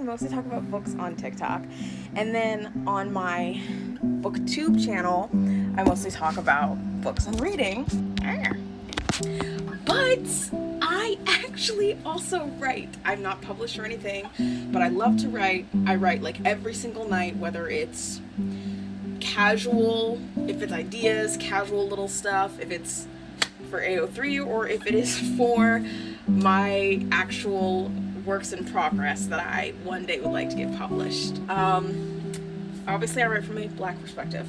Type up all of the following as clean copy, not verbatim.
mostly talk about books on TikTok. And then on my booktube channel, I mostly talk about books and reading. But I actually also write. I'm not published or anything, but I love to write. I write like every single night, whether it's casual, if it's ideas, casual little stuff, if it's for AO3 or if it is for my actual works in progress that I one day would like to get published. Obviously I write from a Black perspective.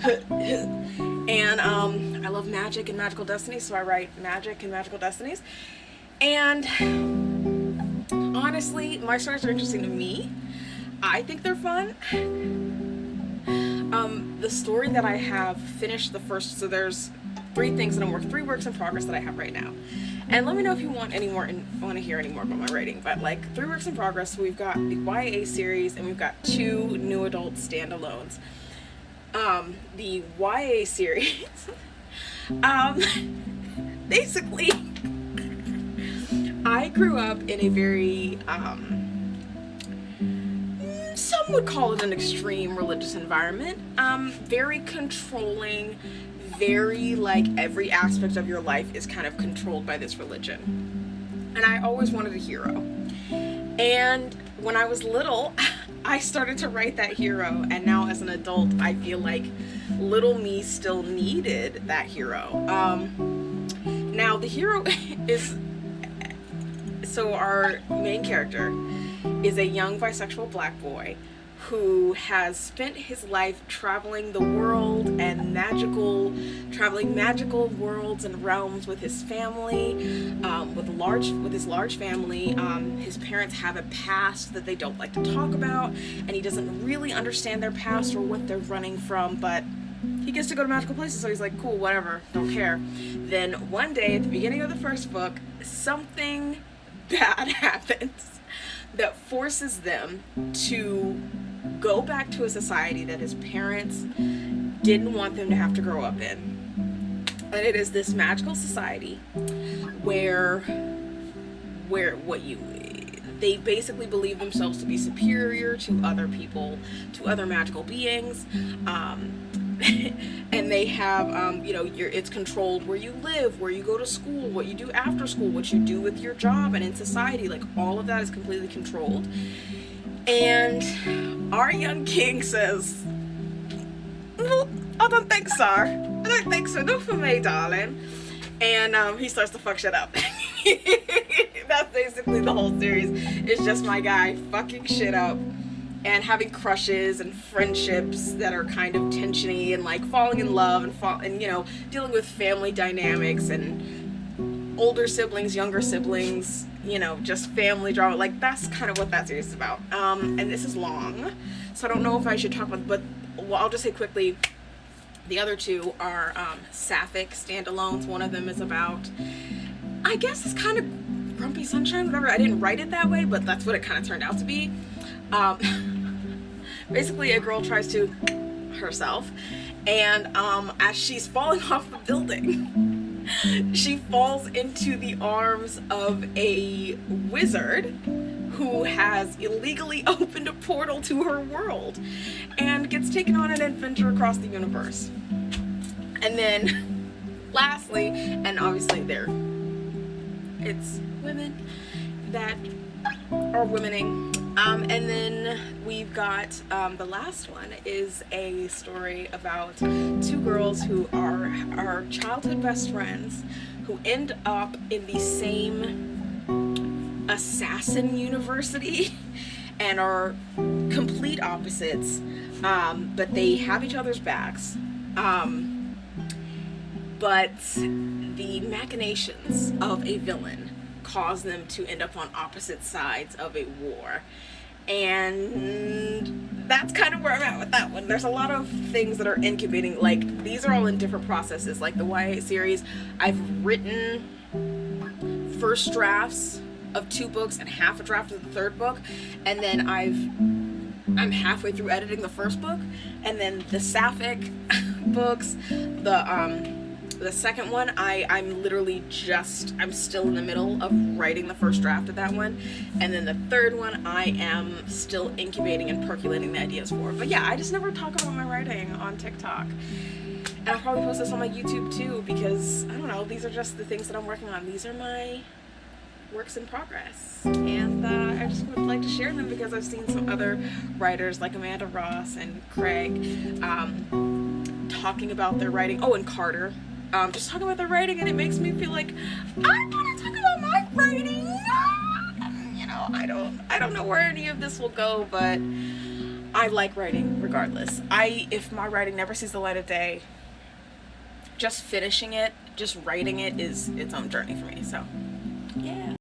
And I love magic and magical destinies, so I write magic and magical destinies. And honestly, my stories are interesting to me. I think they're fun. The story that I have finished the first, so there's three works in progress that I have right now. And let me know if you want any more and want to hear any more about my writing. But like 3 works in progress, so we've got the YA series and we've got 2 new adult standalones. The YA series, basically, I grew up in a very, some would call it an extreme religious environment, very controlling, very like every aspect of your life is kind of controlled by this religion. And I always wanted a hero. And when I was little, I started to write that hero, and now as an adult, I feel like little me still needed that hero. Now the hero is, so our main character is a young bisexual Black boy who has spent his life traveling the world and traveling magical worlds and realms with his family, with his large family. His parents have a past that they don't like to talk about, and he doesn't really understand their past or what they're running from, but he gets to go to magical places, so he's like, cool, whatever, don't care. Then one day at the beginning of the first book, something bad happens that forces them to go back to a society that his parents didn't want them to have to grow up in. And it is this magical society where they basically believe themselves to be superior to other people, to other magical beings. And they have, it's controlled where you live, where you go to school, what you do after school, what you do with your job and in society. Like, all of that is completely controlled. And our young king says, well, I don't think so. I don't think so. Not for me, darling. And he starts to fuck shit up. That's basically the whole series. It's just my guy fucking shit up and having crushes and friendships that are kind of tensiony and like falling in love and dealing with family dynamics and older siblings, younger siblings, just family drama. Like, that's kind of what that series is about. And this is long, so I don't know if I should talk about, but I'll just say quickly, the other 2 are sapphic standalones. One of them is about, I guess it's kind of grumpy sunshine, whatever. I didn't write it that way, but that's what it kind of turned out to be. Basically, a girl tries to herself, and as she's falling off the building, she falls into the arms of a wizard who has illegally opened a portal to her world and gets taken on an adventure across the universe. And then lastly, and obviously it's women that are womening. And then we've got the last one is a story about 2 girls who are our childhood best friends who end up in the same assassin university and are complete opposites, but they have each other's backs. But the machinations of a villain cause them to end up on opposite sides of a war. And that's kind of where I'm at with that one. There's a lot of things that are incubating. Like, these are all in different processes. Like the YA series, I've written first drafts of 2 books and half a draft of the 3rd book, and then I'm halfway through editing the 1st book. And then the sapphic books, the The second one, I'm literally I'm still in the middle of writing the first draft of that one. And then the third one, I am still incubating and percolating the ideas for. But yeah, I just never talk about my writing on TikTok. And I'll probably post this on my YouTube too, because, I don't know, these are just the things that I'm working on. These are my works in progress. And I just would like to share them because I've seen some other writers like Amanda Ross and Craig talking about their writing. Oh, and Carter. Just talking about their writing, and it makes me feel like I want to talk about my writing. You know, I don't know where any of this will go, but I like writing regardless. If my writing never sees the light of day, just finishing it, just writing it is its own journey for me. So, yeah.